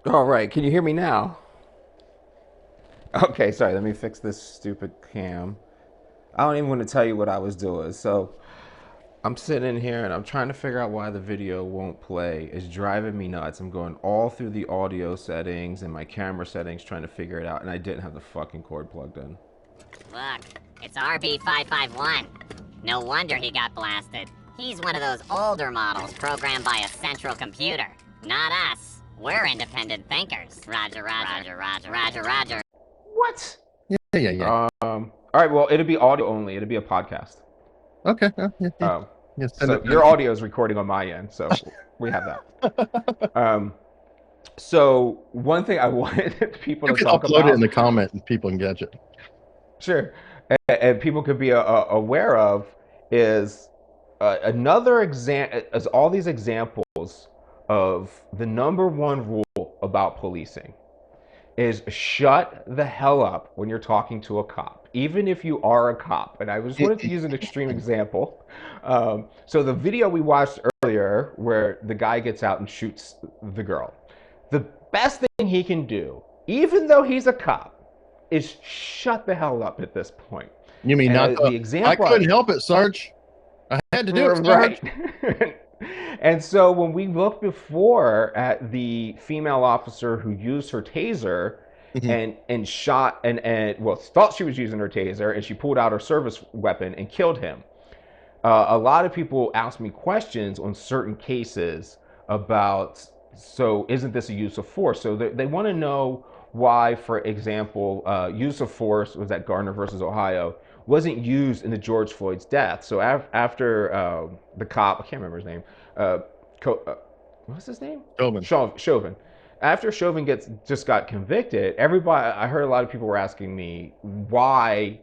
All right, can you hear me now? Okay, sorry, let me fix this stupid cam. I don't even want to tell you what I was doing. So I'm sitting in here and I'm trying to figure out why the video won't play. It's driving me nuts. I'm going all through the audio settings and my camera settings trying to figure it out, and I didn't have the fucking cord plugged in. Look, it's RB551. No wonder he got blasted. He's one of those older models programmed by a central computer. Not us. We're independent thinkers. Roger, roger, roger, roger, roger, roger. What? Yeah, yeah, yeah. All right, well, it'll be audio only. It'll be a podcast. Okay. Yeah, yeah. Um, Yeah, so your audio is recording on my end, so we have that. Um, so one thing I wanted people You to can talk upload it in about, the comment and people can get it. sure, and people could be aware of is another example, as all these examples of the number one rule about policing is shut the hell up when you're talking to a cop, even if you are a cop. And I just wanted to use an extreme example. So the video we watched earlier, where the guy gets out and shoots the girl, the best thing he can do, even though he's a cop, is shut the hell up at this point. You mean And not the, the I example, couldn't help it, Sarge. I had to do it, right? Sarge. And so when we looked before at the female officer who used her taser Mhm. and shot and well thought she was using her taser and she pulled out her service weapon and killed him. A lot of people ask me questions on certain cases about, so isn't this a use of force? So they want to know why, for example, use of force was at Gardner versus Ohio wasn't used in the George Floyd's death. So after the cop, I can't remember his name, uh, what's his name? Chauvin. Chauvin. After Chauvin just got convicted, everybody, I heard a lot of people were asking me why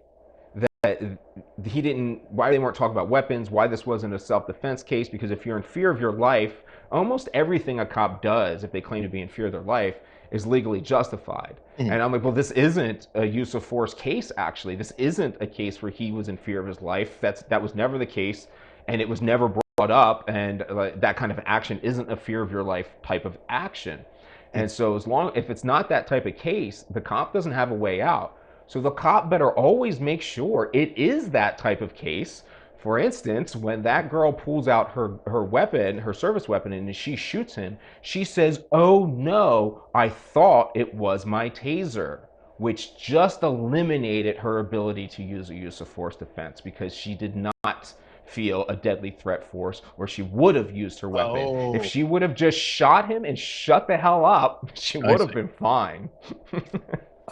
that he didn't, why they weren't talking about weapons, why this wasn't a self-defense case, because if you're in fear of your life, almost everything a cop does, if they claim to be in fear of their life, is legally justified. Mhm. And I'm like, well, this isn't a use of force case, actually. This isn't a case where he was in fear of his life. That was never the case, and it was never brought up, and that kind of action isn't a fear of your life type of action. Mhm. And so if it's not that type of case, the cop doesn't have a way out. So the cop better always make sure it is that type of case. For instance, when that girl pulls out her weapon, her service weapon, and she shoots him, she says, "Oh no, I thought it was my taser," which just eliminated her ability to use a use of force defense because she did not feel a deadly threat force, or she would have used her weapon. If Oh, she would have just shot him and shut the hell up, she I would have see. been fine.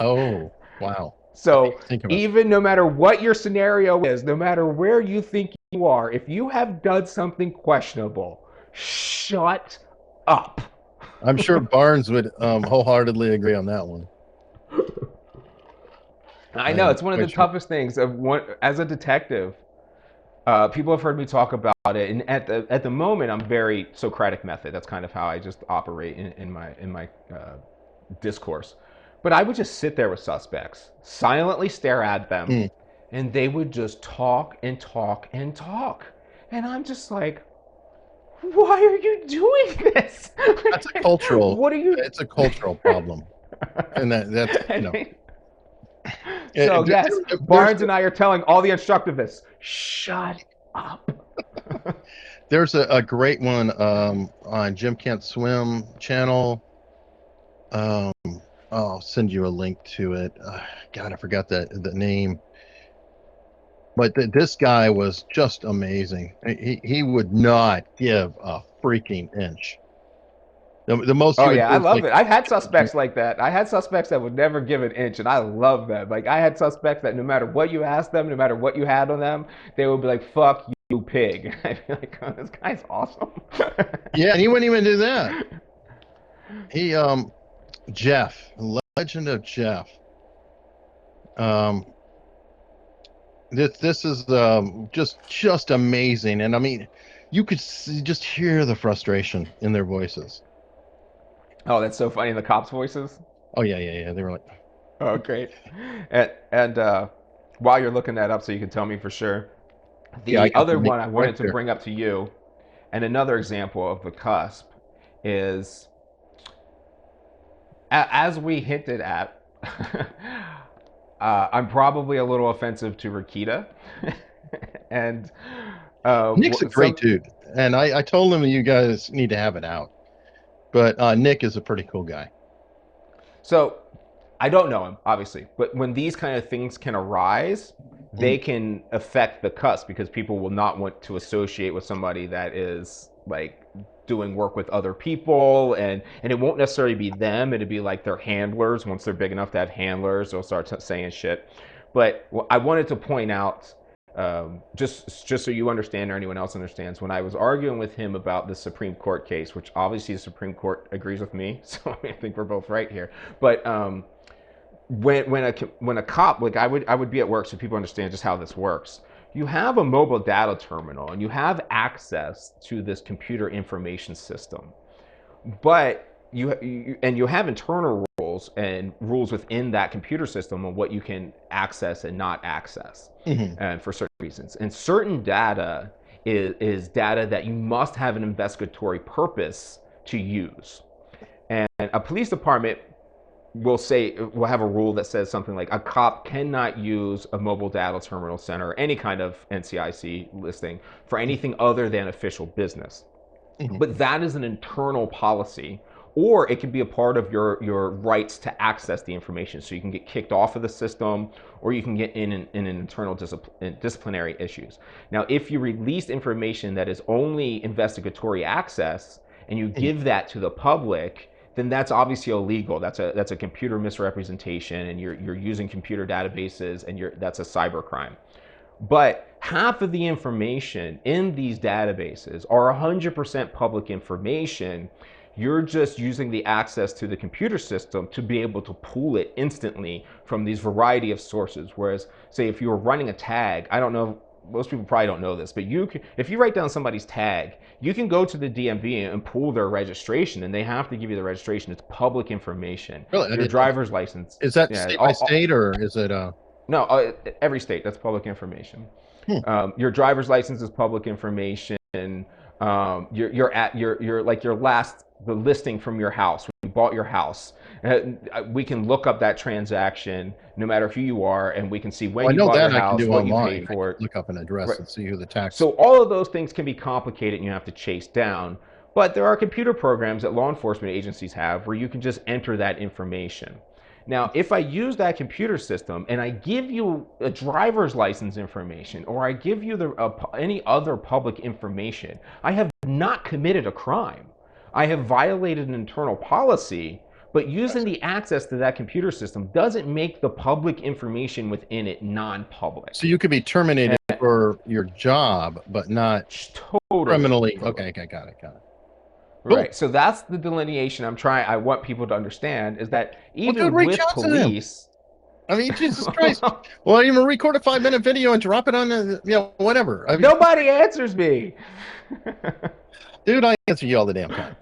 Oh, wow. I So didn't think of it. even no matter what your scenario is, no matter where you think you are, if you have done something questionable, shut up. I'm sure Barnes would wholeheartedly agree on that one. I I know am it's one of the quite sure. toughest things of one as a detective. People have heard me talk about it, and at the moment, I'm very Socratic method. That's kind of how I just operate in my discourse. But I would just sit there with suspects, silently stare at them, Mm. and they would just talk and talk and talk, and I'm just like, why are you doing this? That's a cultural. What are you? It's a cultural problem, and that's I mean, so yes, there's Barnes and I are telling all the instructivists, shut up. a great one on Jim Can't Swim channel. Um, I'll send you a link to it. God, I forgot the name. But this guy was just amazing. He would not give a freaking inch. The most he Oh would yeah, do I is love like, it. I've had suspects like that. I had suspects that would never give an inch, and I love that. Like I had suspects that no matter what you asked them, no matter what you had on them, they would be like, "Fuck you, pig." I'd be like, oh, "This guy's awesome." yeah, and he wouldn't even do that. He Jeff, Legend of Jeff. Um, this is just amazing, and I mean, you could just hear the frustration in their voices. Oh, that's so funny. The cops' voices. Oh yeah, yeah, yeah. They were like, Oh, great. And while you're looking that up, so you can tell me for sure, yeah, I the got the other link one I right wanted to there. bring up to you, and another example of the cusp, is, as we hinted at, I'm probably a little offensive to Rakita, and Nick's a great some. dude, and I told him you guys need to have it out. But Nick is a pretty cool guy. So I don't know him, obviously, but when these kind of things can arise, they Mhm. can affect the cusp because people will not want to associate with somebody that is like doing work with other people, and it won't necessarily be them. It'd be like their handlers. Once they're big enough to have handlers, they'll start saying shit. But I wanted to point out, just so you understand or anyone else understands, when I was arguing with him about the Supreme Court case, which obviously the Supreme Court agrees with me, so I think we're both right here. But when a cop, like I would be at work, so people understand just how this works. You have a mobile data terminal and you have access to this computer information system, but you have internal rules and rules within that computer system on what you can access and not access, Mhm. and for certain reasons. And certain data is data that you must have an investigatory purpose to use. And a police department will have a rule that says something like a cop cannot use a mobile data terminal center or any kind of NCIC listing for anything other than official business. Mhm. But that is an internal policy, or it can be a part of your rights to access the information. So you can get kicked off of the system, or you can get in an internal disciplinary issues. Now, if you release information that is only investigatory access and you Mhm. give that to the public, then that's obviously illegal. That's a computer misrepresentation, and you're using computer databases, and that's a cyber crime. But half of the information in these databases are 100% public information. You're just using the access to the computer system to be able to pull it instantly from these variety of sources. Whereas, say, if you were running a tag, I don't know, most people probably don't know this, but if you write down somebody's tag, you can go to the DMV and pull their registration, and they have to give you the registration. It's public information. Really, Your driver's license, is that yeah, state by state or is it? no, every state, that's public information. Hmm. Your driver's license is public information. Your like your last the listing from your house when you bought your house. We can look up that transaction no matter who you are, and we can see Well, when I you know bought your that I can house, do what you online. paid I can for it. look up an address Right. and see who the tax. So all of those things can be complicated and you have to chase down. But there are computer programs that law enforcement agencies have where you can just enter that information. Now, if I use that computer system and I give you a driver's license information, or I give you any other public information, I have not committed a crime. I have violated an internal policy, but using the access to that computer system doesn't make the public information within it non-public. So you could be terminated for your job, but not Totally. criminally. Totally. Okay, got it. Cool. Right. So that's the delineation I want people to understand, is that Well, dude, even reach with out to them. police. I mean, Jesus Christ. Well, even record a 5-minute video and drop it on the, whatever. I mean, Nobody answers me. dude, I answer you all the damn time.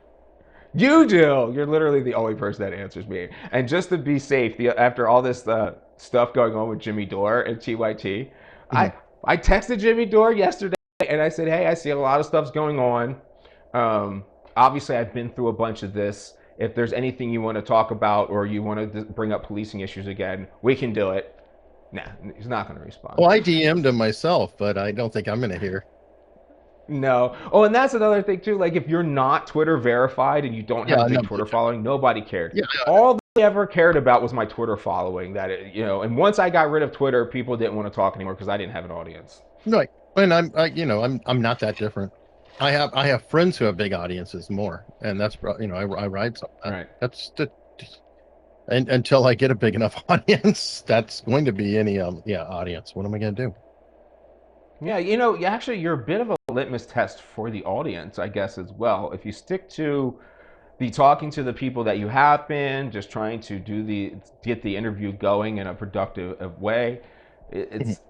You do. You're literally the only person that answers me. And just to be safe, after all this stuff going on with Jimmy Dore and TYT, Mhm. I texted Jimmy Dore yesterday and I said, hey, I see a lot of stuff's going on. Obviously, I've been through a bunch of this. If there's anything you want to talk about or you want to bring up policing issues again, we can do it. Nah, he's not going to respond. Well, I DM'd him myself, but I don't think I'm going to hear. No. Oh, and that's another thing too. Like, if you're not Twitter verified and you don't have a big Twitter following, nobody cared. Yeah. All they ever cared about was my Twitter following. And once I got rid of Twitter, people didn't want to talk anymore because I didn't have an audience. Right. And I'm not that different. I have friends who have big audiences more, and that's I ride some. Right. That's and until I get a big enough audience, that's going to be any audience. What am I going to do? Yeah, actually, you're a bit of a litmus test for the audience, I guess, as well. If you stick to the talking to the people that you have been, just trying to get the interview going in a productive way, it's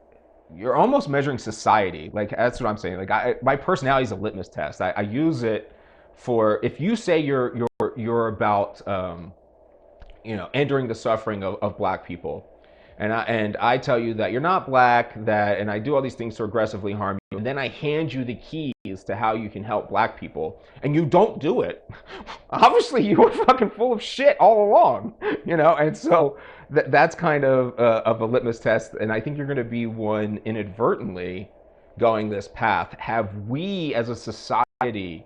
you're almost measuring society. Like, that's what I'm saying. Like, my personality is a litmus test. I use it for, if you say you're about ending the suffering of Black people, and I tell you that you're not black, and I do all these things to aggressively harm you, and then I hand you the keys to how you can help black people, and you don't do it. Obviously, you were fucking full of shit all along, And so that's kind of a litmus test, and I think you're going to be one inadvertently going this path. Have we, as a society,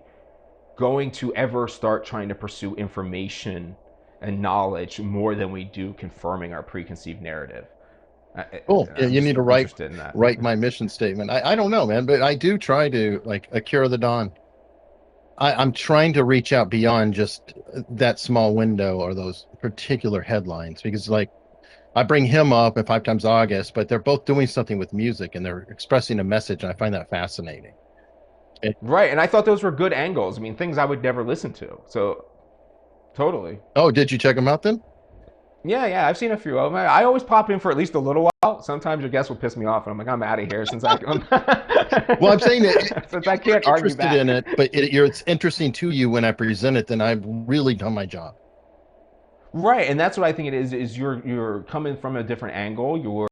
going to ever start trying to pursue information and knowledge more than we do confirming our preconceived narrative? Cool. Yeah, I'm you just need to interested in that. write my mission statement. I don't know, man, but I do try to, like Akira the Dawn. I'm trying to reach out beyond just that small window or those particular headlines, because like I bring him up at Five Times August, but they're both doing something with music and they're expressing a message, and I find that fascinating. Right, and I thought those were good angles. I mean, things I would never listen to. So, totally. Oh, did you check them out then? Yeah, I've seen a few of them. I always pop in for at least a little while. Sometimes your guests will piss me off, and I'm like, I'm out of here since I can. Well, I'm saying that since I can't argue interested back. in it, but it's interesting to you when I present it, then I've really done my job. Right, and that's what I think it is you're coming from a different angle.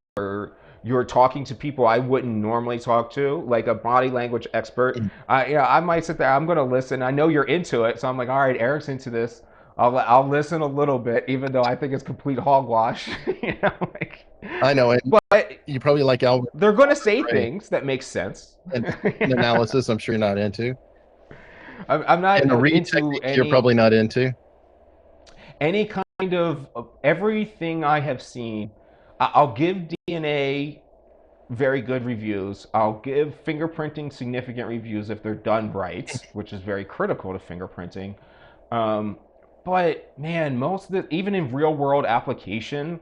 You're talking to people I wouldn't normally talk to, like a body language expert. I might sit there, I'm gonna listen. I know you're into it, so I'm like, all right, Eric's into this. I'll listen a little bit, even though I think it's complete hogwash. Like, I know it. but You probably like Albert they're gonna say things that make sense. and analysis. I'm sure you're not into. I'm not And the read into techniques you're probably not into. any kind of everything I have seen. I'll give DNA very good reviews. I'll give fingerprinting significant reviews if they're done right, which is very critical to fingerprinting. Um, but man, most of the, even in real world application,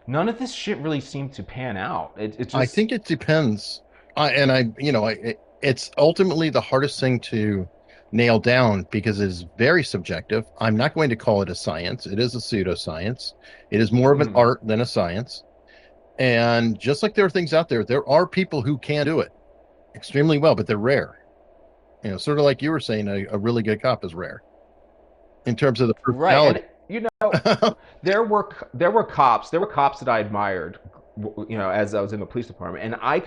none of this shit really seemed to pan out. It just, I think it depends. It's ultimately the hardest thing to nail down because it is very subjective. I'm not going to call it a science. It is a pseudoscience. It is more of an art than a science. And just like there are things out there, there are people who can do it extremely well, but they're rare. Sort of like you were saying, a really good cop is rare in terms of the right. personality. And there were cops that I admired, as I was in the police department, and I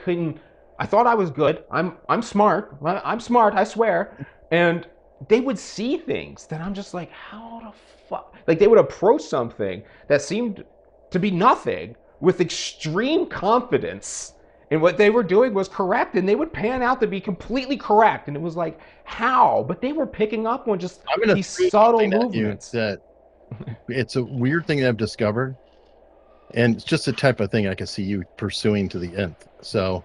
thought I was good. I'm smart. I'm smart, I swear. And they would see things that I'm just like, how the fuck? Like, they would approach something that seemed to be nothing with extreme confidence, and what they were doing was correct, and they would pan out to be completely correct, and it was like, how? But they were picking up on just these subtle movements. That it's a weird thing that I've discovered, and it's just the type of thing I can see you pursuing to the nth. So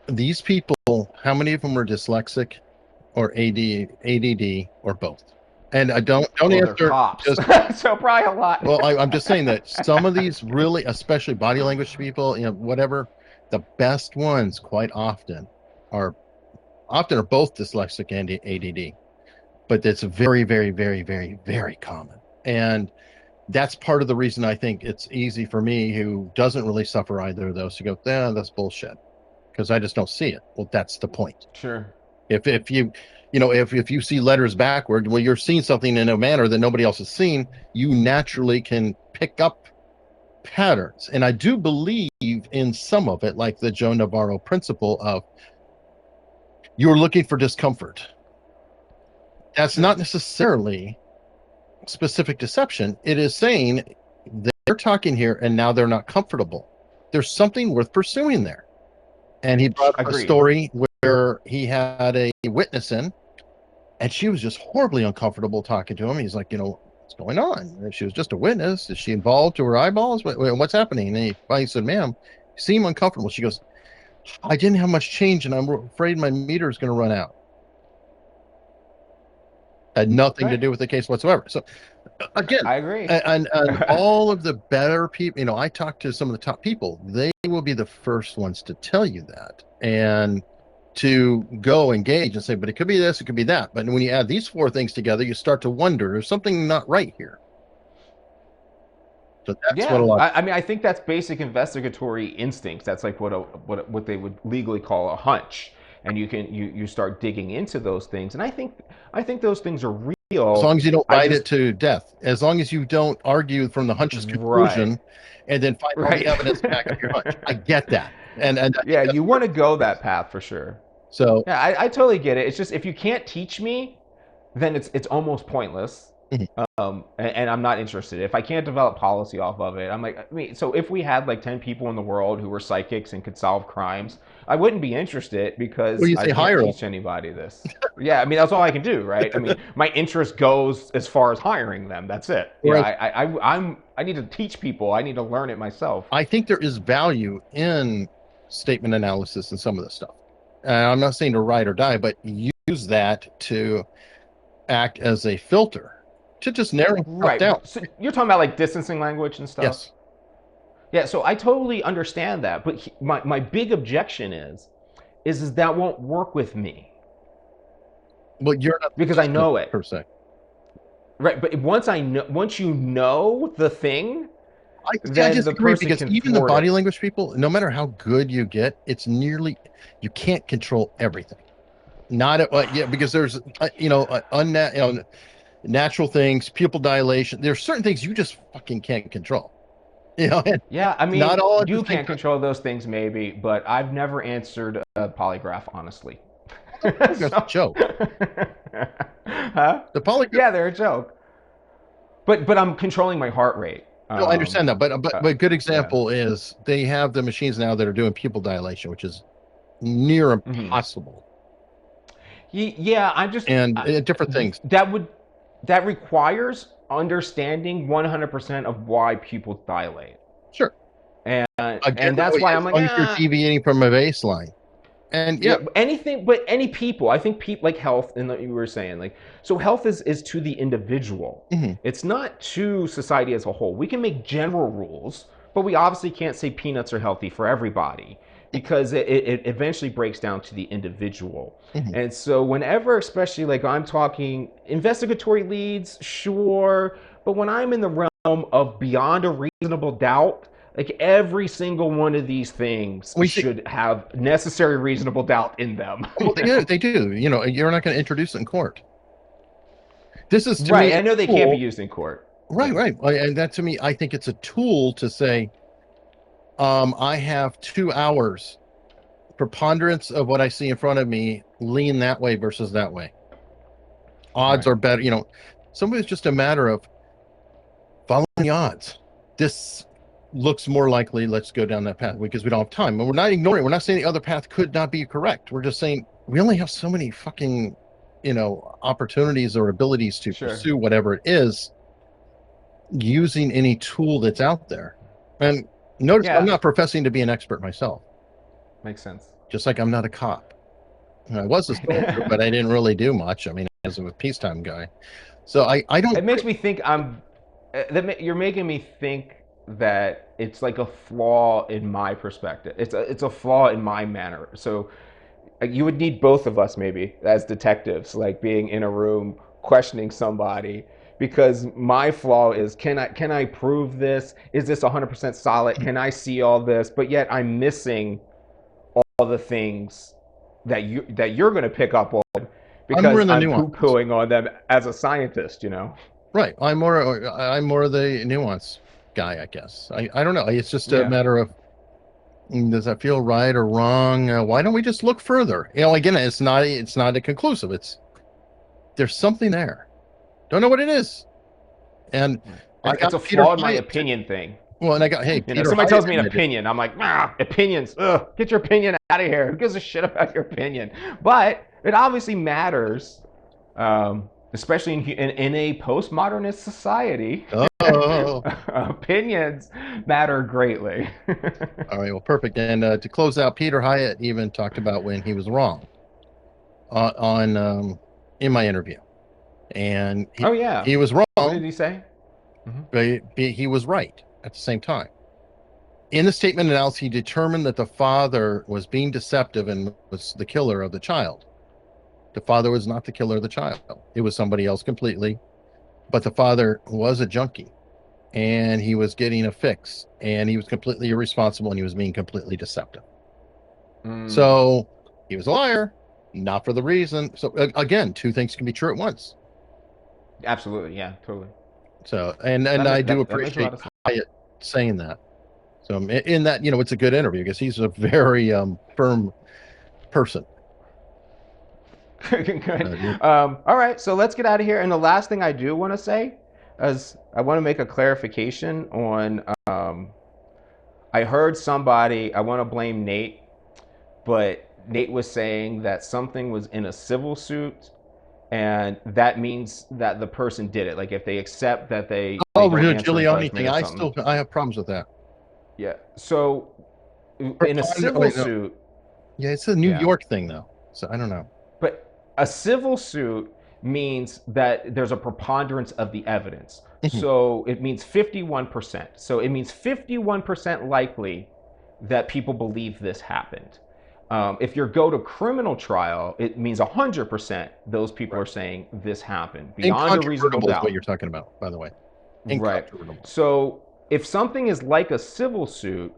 these people, how many of them are dyslexic or ADD or both? And I don't answer. Cops. So probably a lot. Well, I'm just saying that some of these really, especially body language people, whatever, the best ones quite often are both dyslexic and ADD, but it's very, very, very, very, very common. And that's part of the reason I think it's easy for me, who doesn't really suffer either of those, to go, that's bullshit, because I just don't see it. Well, that's the point. Sure. If you see letters backward, well, you're seeing something in a manner that nobody else has seen, you naturally can pick up patterns. And I do believe in some of it, like the Joe Navarro principle of you're looking for discomfort. That's not necessarily specific deception. It is saying they're talking here and now they're not comfortable. There's something worth pursuing there. And he brought up a story where he had a witness in, and she was just horribly uncomfortable talking to him. He's like, what's going on? And she was just a witness. Is she involved to her eyeballs? What's happening? And he finally said, ma'am, you seem uncomfortable. She goes, I didn't have much change, and I'm afraid my meter is going to run out. Had nothing to do with the case whatsoever. So again, I agree. And all of the better people, I talk to some of the top people, they will be the first ones to tell you that, and to go engage and say, but it could be this, it could be that. But when you add these four things together, you start to wonder, there's something not right here. So that's what a lot. I think that's basic investigatory instincts. That's like what they would legally call a hunch, and you start digging into those things. And I think those things are As long as you don't I ride just it to death, as long as you don't argue from the hunch's right, conclusion and then find all the right. evidence to back up your hunch. I get that. And I think Yeah, that's you where want to go it is. that path for sure. So, Yeah, I totally get it. It's just if you can't teach me, then it's almost pointless. mhm. And I'm not interested. If I can't develop policy off of it, I'm like, I mean, so if we had like 10 people in the world who were psychics and could solve crimes, I wouldn't be interested Well, because you I say can't hire them. teach anybody this. Yeah, I mean, that's all I can do, right? I mean, my interest goes as far as hiring them. That's it. Yeah, Whereas I need to teach people. I need to learn it myself. I think there is value in statement analysis and some of this stuff. I'm not saying to ride or die, but use that to act as a filter to just narrow stuff Right. down. So you're talking about like distancing language and stuff? Yes. Yeah, so I totally understand that, but my big objection is that won't work with me Well, you're not because I listening know it. per se. Right, but once you know the thing, I then the disagree person because can even the thwart body it. language people, no matter how good you get, you can't control everything. Not at yeah, because there's natural things, pupil dilation. There's certain things you just fucking can't control. And Yeah, I not mean, all at the you same can't time. control those things maybe, but I've never answered a polygraph honestly. The polygraph's a So, joke. huh? The polygraph. Yeah, they're a joke. But I'm controlling my heart rate. No, I understand that, but Uh, but a good yeah. example is they have the machines now that are doing pupil dilation, which is near Hmm. impossible, Yeah, I'm just and different things. that requires understanding 100% of why pupils dilate, Sure. and Again, and though, that's why as I'm like, long as you're deviating from a baseline, and yeah, yeah, anything, but any people. I think people like health, and like you were saying, like so health is to the individual. mhm. It's not to society as a whole. We can make general rules, but we obviously can't say peanuts are healthy for everybody because it eventually breaks down to the individual. Mhm. And so whenever, especially like I'm talking investigatory leads, sure, but when I'm in the realm of beyond a reasonable doubt, like every single one of these things We see. should have necessary reasonable doubt in them. Well, they do. They do. You're not going to introduce it in court. This is to me Right. a I know they can't be tool. used in court. Right, Yeah. right. And that to me, I think it's a tool to say, I have 2 hours preponderance of what I see in front of me, lean that way versus that way. Odds Right. are better. Some of it's just a matter of following the odds. This looks more likely. Let's go down that path because we don't have time. And we're not ignoring. We're not saying the other path could not be correct. We're just saying we only have so many fucking, opportunities or abilities to Sure. pursue whatever it is using any tool that's out there. And notice Yeah. I'm not professing to be an expert myself, Makes sense. just like I'm not a cop. And I was a soldier, but I didn't really do much. I mean, as a peacetime guy. So I don't. It makes me think you're making me think that it's like a flaw in my perspective. It's a flaw in my manner. So like, you would need both of us maybe as detectives, like being in a room questioning somebody. Because my flaw is can I prove this? Is this 100% solid? Can I see all this? But yet I'm missing all the things that you're going to pick up on I'm more because in the I'm nuance. poo-pooing on them as a scientist, you know? Right. I'm more of the nuance guy, I guess. I don't know. It's just a Yeah. matter of does that feel right or wrong? Why don't we just look further? Again, it's not a conclusive. There's something there. Don't know what it is. And I It's got a Peter flaw in my Hyatt. opinion thing. Well, and I got hey, You know, Peter somebody Hyatt tells me an admitted. opinion. I'm like, opinions. Ugh, get your opinion out of here. Who gives a shit about your opinion? But it obviously matters, especially in a postmodernist society. Oh, Opinions matter greatly. all right. Well, perfect. And to close out, Peter Hyatt even talked about when he was wrong on in my interview, and Oh yeah. he was What wrong, did he say? but he was right at the same time. In the statement analysis, he determined that the father was being deceptive and was the killer of the child. The father was not the killer of the child. It was somebody else completely. But the father was a junkie and he was getting a fix and he was completely irresponsible and he was being completely deceptive. Mm. So he was a liar, not for the reason. So again, two things can be true at once. Absolutely, yeah, totally. So, and That, I do that makes a lot appreciate of sense. Hyatt saying that. So in that, it's a good interview because he's a very firm person. Good. All right, so let's get out of here. And the last thing I do want to say is I want to make a clarification on. I heard somebody. I want to blame Nate, but Nate was saying that something was in a civil suit, and that means that the person did it. Like if they accept that they Oh, were the answering Giuliani judgment thing. or something. I have problems with that. Yeah. So in a Oh, civil wait, no. suit, Yeah, it's a New yeah. York thing though. So I don't know. But a civil suit means that there's a preponderance of the evidence. So it means 51%. So it means 51% likely that people believe this happened. If you go to criminal trial, it means 100% those people are saying this happened beyond a reasonable Incontrovertible is what doubt. you're talking about, by the way. Right. Incontrovertible. So if something is like a civil suit,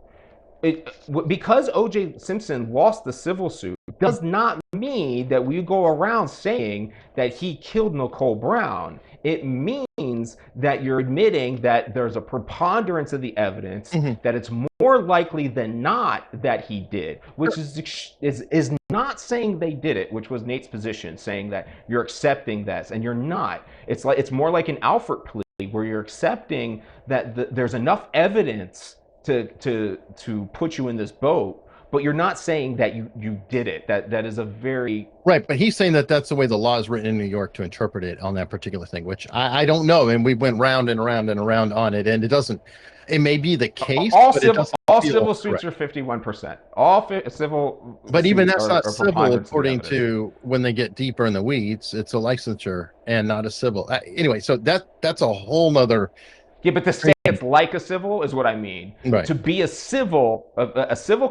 because O.J. Simpson lost the civil suit does not mean that we go around saying that he killed Nicole Brown. It means that you're admitting that there's a preponderance of the evidence that it's more likely than not that he did, which is not saying they did it, which was Nate's position, saying that you're accepting this and you're not. It's more like an Alford plea where you're accepting that there's enough evidence to put you in this boat, but you're not saying that you did it. That is a very right. But he's saying that that's the way the law is written in New York to interpret it on that particular thing, which I don't know. And we went round and around and around on it, and it doesn't. It may be the case, all but civil all civil correct. suits are 51%. All civil, but even that's not are civil according to when they get deeper in the weeds. It's a licensure and not a civil. Anyway, so that's a whole nother. Yeah, but to say it's like a civil is what I mean. Right. To be a civil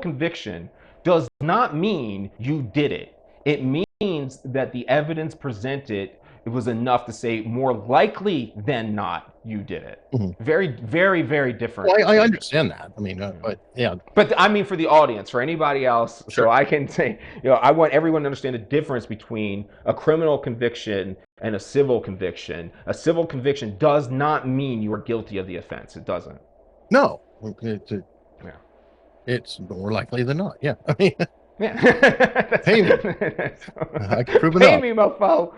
conviction does not mean you did it. It means that the evidence presented it was enough to say more likely than not you did it. Very, very, very different. Well, I understand that. I mean, but yeah. But I mean, for the audience, for anybody else, Sure. so I can say, I want everyone to understand the difference between a criminal conviction and a civil conviction. A civil conviction does not mean you are guilty of the offense. It doesn't. No. It's more likely than not. Yeah. I mean, yeah. Pay me. I can prove it Pay up. me, mofo.